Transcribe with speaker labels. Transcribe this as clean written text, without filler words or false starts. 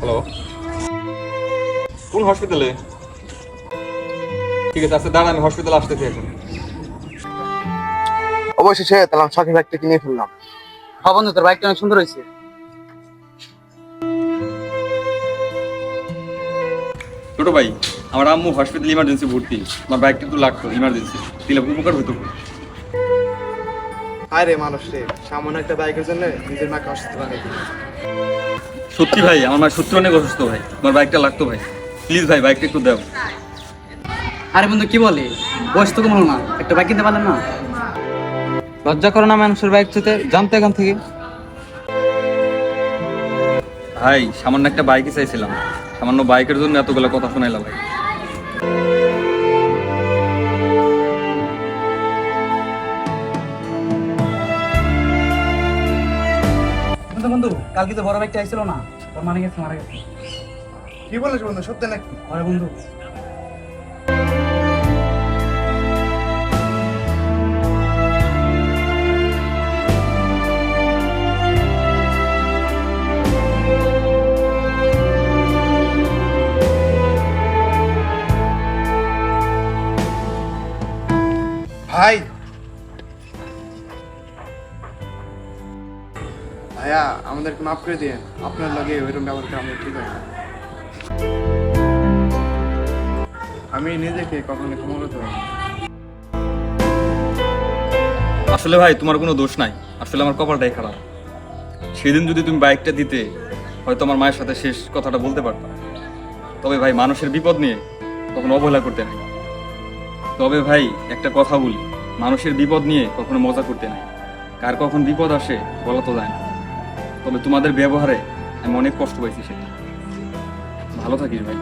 Speaker 1: Hello, কোন হসপিটালে? ঠিক আছে, আচ্ছা দাঁড়া, আমি হসপিটালে আসতেছি এখন।
Speaker 2: অবশেষে তাহলে আমি শখের বাইকটা কিনে ফেললাম।
Speaker 3: হ্যাঁ বন্ধু, তোর বাইকটা অনেক সুন্দর হয়েছে।
Speaker 1: ছোট ভাই, আমার আম্মু হসপিটাল ইমার্জেন্সি ভর্তি, আমার বাইকটা একটু লাগতো ইমার্জেন্সি, দিলে উপকার হতো।
Speaker 2: আরে মানুষ রে, সামান্য একটা বাইকের জন্য নিজের মাকে অসুস্থ বানাই দিল।
Speaker 1: সত্যি ভাই, আমার মা সত্যি অনেক অসুস্থ ভাই, আমার বাইকটা লাগতো ভাই, প্লিজ ভাই বাইকটা একটু দাও।
Speaker 3: আরে বন্ধু কি বলে, বয়স তো কম হলো না, একটা বাইক কিনতে পারলেন না? লজ্জা করো না মানুষের বাইক চুতে, জানতো এখান থেকে।
Speaker 1: ভাই সামান্য একটা বাইকই চাইছিলাম, সামান্য বাইকের জন্য এতগুলো কথা শোনাইলাম ভাই।
Speaker 3: বন্ধু বন্ধু, কালকে তো বড় বাইকটা আইছিল না, তোর মারা গেছে মারা গেছে।
Speaker 2: কি বলিস বন্ধু, সত্যি নাকি?
Speaker 3: আরে বন্ধু,
Speaker 2: ভাই ভাইয়া আমাদেরকে মাফ করে দিয়ে, আপনার লগে ওইরকম ব্যবহার করা আমাদের ঠিক হয় না। আমি নিজেকে কখনো ক্ষমা করতে পারি না।
Speaker 1: আসলে ভাই তোমার কোনো দোষ নাই, আসলে আমার কপালটাই খারাপ। সেদিন যদি তুমি বাইকটা দিতে, হয়তো আমার মায়ের সাথে শেষ কথাটা বলতে পারতাম। তবে ভাই মানুষের বিপদ নিয়ে কখনো অবহেলা করতে নাই। তবে ভাই একটা কথা বলি, মানুষের বিপদ নিয়ে কখনো মজা করতে নাই। কার কখন বিপদ আসে বলা তো যায় না। তবে তোমাদের ব্যবহারে আমি অনেক কষ্ট পাইছি, সেটা। ভালো থাকিস ভাই।